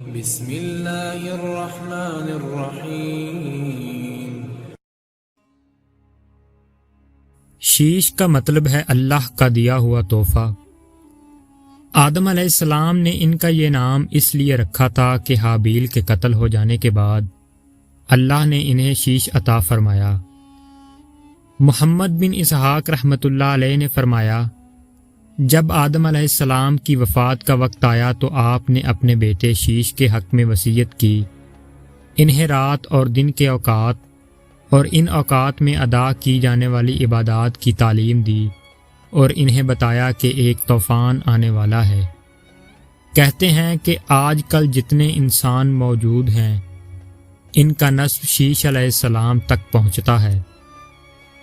بسم اللہ الرحمن الرحیم۔ شیش کا مطلب ہے اللہ کا دیا ہوا تحفہ۔ آدم علیہ السلام نے ان کا یہ نام اس لیے رکھا تھا کہ حابیل کے قتل ہو جانے کے بعد اللہ نے انہیں شیش عطا فرمایا۔ محمد بن اسحاق رحمۃ اللہ علیہ نے فرمایا، جب آدم علیہ السلام کی وفات کا وقت آیا تو آپ نے اپنے بیٹے شیش کے حق میں وصیت کی، انہیں رات اور دن کے اوقات اور ان اوقات میں ادا کی جانے والی عبادات کی تعلیم دی اور انہیں بتایا کہ ایک طوفان آنے والا ہے۔ کہتے ہیں کہ آج کل جتنے انسان موجود ہیں ان کا نسب شیش علیہ السلام تک پہنچتا ہے۔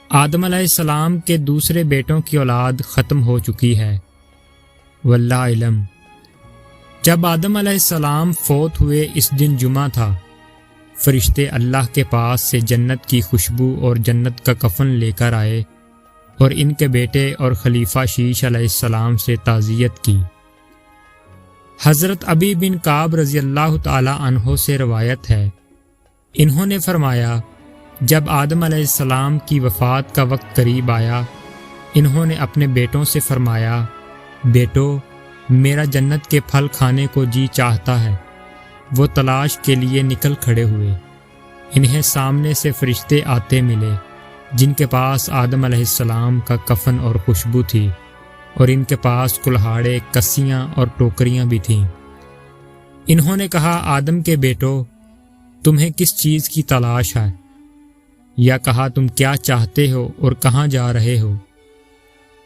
آدم علیہ السلام کے دوسرے بیٹوں کی اولاد ختم ہو چکی ہے، واللہ علم۔ جب آدم علیہ السلام فوت ہوئے اس دن جمعہ تھا، فرشتے اللہ کے پاس سے جنت کی خوشبو اور جنت کا کفن لے کر آئے اور ان کے بیٹے اور خلیفہ شیش علیہ السلام سے تعزیت کی۔ حضرت ابی بن کعب رضی اللہ تعالی عنہ سے روایت ہے، انہوں نے فرمایا، جب آدم علیہ السلام کی وفات کا وقت قریب آیا، انہوں نے اپنے بیٹوں سے فرمایا، بیٹو، میرا جنت کے پھل کھانے کو جی چاہتا ہے۔ وہ تلاش کے لیے نکل کھڑے ہوئے، انہیں سامنے سے فرشتے آتے ملے جن کے پاس آدم علیہ السلام کا کفن اور خوشبو تھی، اور ان کے پاس کلہاڑے، کسیاں اور ٹوکریاں بھی تھیں۔ انہوں نے کہا، آدم کے بیٹو، تمہیں کس چیز کی تلاش ہے؟ یا کہا، تم کیا چاہتے ہو اور کہاں جا رہے ہو؟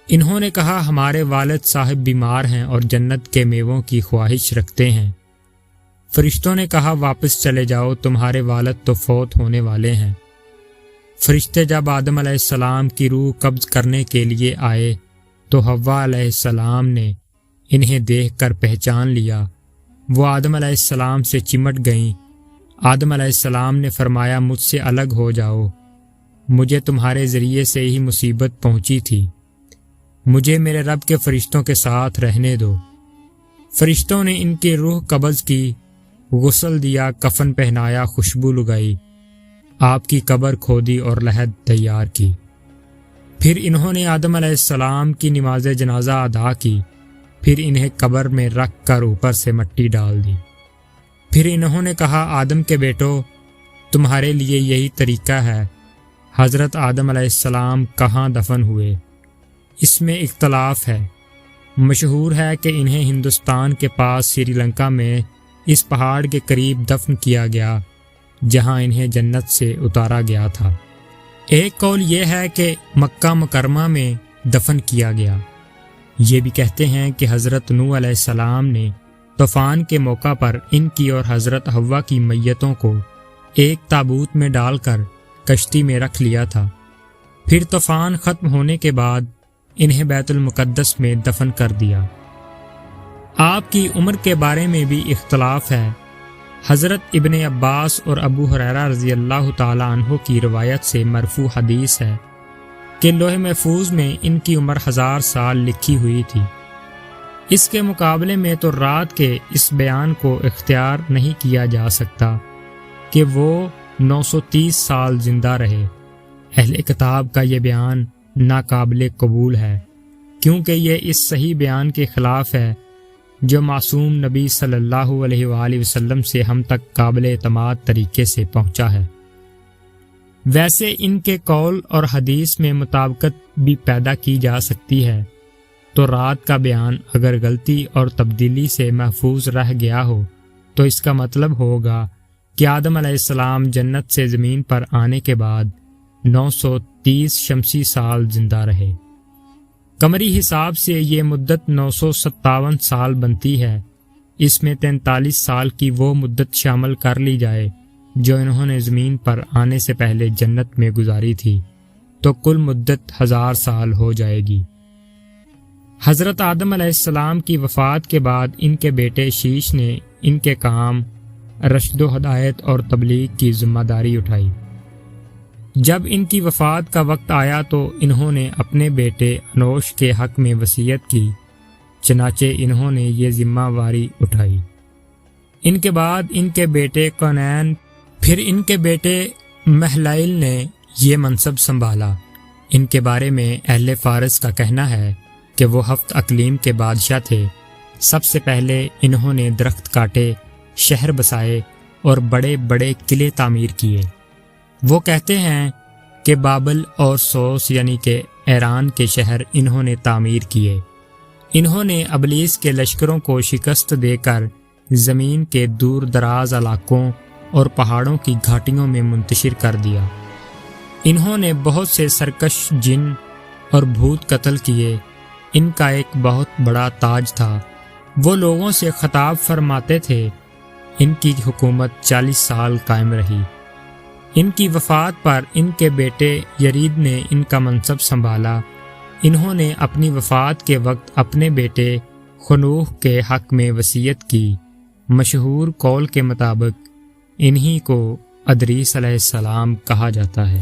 انہوں نے کہا، ہمارے والد صاحب بیمار ہیں اور جنت کے میووں کی خواہش رکھتے ہیں۔ فرشتوں نے کہا، واپس چلے جاؤ، تمہارے والد تو فوت ہونے والے ہیں۔ فرشتے جب آدم علیہ السلام کی روح قبض کرنے کے لیے آئے تو حوا علیہ السلام نے انہیں دیکھ کر پہچان لیا، وہ آدم علیہ السلام سے چمٹ گئیں۔ آدم علیہ السلام نے فرمایا، مجھ سے الگ ہو جاؤ، مجھے تمہارے ذریعے سے ہی مصیبت پہنچی تھی، مجھے میرے رب کے فرشتوں کے ساتھ رہنے دو۔ فرشتوں نے ان کی روح قبض کی، غسل دیا، کفن پہنایا، خوشبو لگائی، آپ کی قبر کھودی اور لحد تیار کی۔ پھر انہوں نے آدم علیہ السلام کی نماز جنازہ ادا کی، پھر انہیں قبر میں رکھ کر اوپر سے مٹی ڈال دی۔ پھر انہوں نے کہا، آدم کے بیٹو، تمہارے لیے یہی طریقہ ہے۔ حضرت آدم علیہ السلام کہاں دفن ہوئے؟ اس میں اختلاف ہے۔ مشہور ہے کہ انہیں ہندوستان کے پاس سری لنکا میں اس پہاڑ کے قریب دفن کیا گیا جہاں انہیں جنت سے اتارا گیا تھا۔ ایک قول یہ ہے کہ مکہ مکرمہ میں دفن کیا گیا۔ یہ بھی کہتے ہیں کہ حضرت نوح علیہ السلام نے طوفان کے موقع پر ان کی اور حضرت حوا کی میتوں کو ایک تابوت میں ڈال کر کشتی میں رکھ لیا تھا، پھر طوفان ختم ہونے کے بعد انہیں بیت المقدس میں دفن کر دیا۔ آپ کی عمر کے بارے میں بھی اختلاف ہے۔ حضرت ابن عباس اور ابو ہریرہ رضی اللہ تعالی عنہ کی روایت سے مرفوع حدیث ہے کہ لوح محفوظ میں ان کی عمر 1000 سال لکھی ہوئی تھی۔ اس کے مقابلے میں تو رات کے اس بیان کو اختیار نہیں کیا جا سکتا کہ وہ 930 سال زندہ رہے۔ اہل کتاب کا یہ بیان ناقابل قبول ہے، کیونکہ یہ اس صحیح بیان کے خلاف ہے جو معصوم نبی صلی اللہ علیہ وآلہ وسلم سے ہم تک قابل اعتماد طریقے سے پہنچا ہے۔ ویسے ان کے قول اور حدیث میں مطابقت بھی پیدا کی جا سکتی ہے، تو رات کا بیان اگر غلطی اور تبدیلی سے محفوظ رہ گیا ہو تو اس کا مطلب ہوگا کہ آدم علیہ السلام جنت سے زمین پر آنے کے بعد 930 شمسی سال زندہ رہے۔ قمری حساب سے یہ مدت 957 سال بنتی ہے۔ اس میں 43 سال کی وہ مدت شامل کر لی جائے جو انہوں نے زمین پر آنے سے پہلے جنت میں گزاری تھی، تو کل مدت 1000 سال ہو جائے گی۔ حضرت آدم علیہ السلام کی وفات کے بعد ان کے بیٹے شیش نے ان کے کام رشد و ہدایت اور تبلیغ کی ذمہ داری اٹھائی۔ جب ان کی وفات کا وقت آیا تو انہوں نے اپنے بیٹے انوش کے حق میں وصیت کی، چنانچہ انہوں نے یہ ذمہ واری اٹھائی۔ ان کے بعد ان کے بیٹے کونین، پھر ان کے بیٹے محلائل نے یہ منصب سنبھالا۔ ان کے بارے میں اہل فارس کا کہنا ہے کہ وہ 7 اقلیم کے بادشاہ تھے۔ سب سے پہلے انہوں نے درخت کاٹے، شہر بسائے اور بڑے بڑے قلعے تعمیر کیے۔ وہ کہتے ہیں کہ بابل اور سوس یعنی کہ ایران کے شہر انہوں نے تعمیر کیے۔ انہوں نے ابلیس کے لشکروں کو شکست دے کر زمین کے دور دراز علاقوں اور پہاڑوں کی گھاٹیوں میں منتشر کر دیا۔ انہوں نے بہت سے سرکش جن اور بھوت قتل کیے۔ ان کا ایک بہت بڑا تاج تھا۔ وہ لوگوں سے خطاب فرماتے تھے۔ ان کی حکومت 40 سال قائم رہی۔ ان کی وفات پر ان کے بیٹے یرید نے ان کا منصب سنبھالا۔ انہوں نے اپنی وفات کے وقت اپنے بیٹے خنوخ کے حق میں وصیت کی۔ مشہور قول کے مطابق انہی کو ادریس علیہ السلام کہا جاتا ہے۔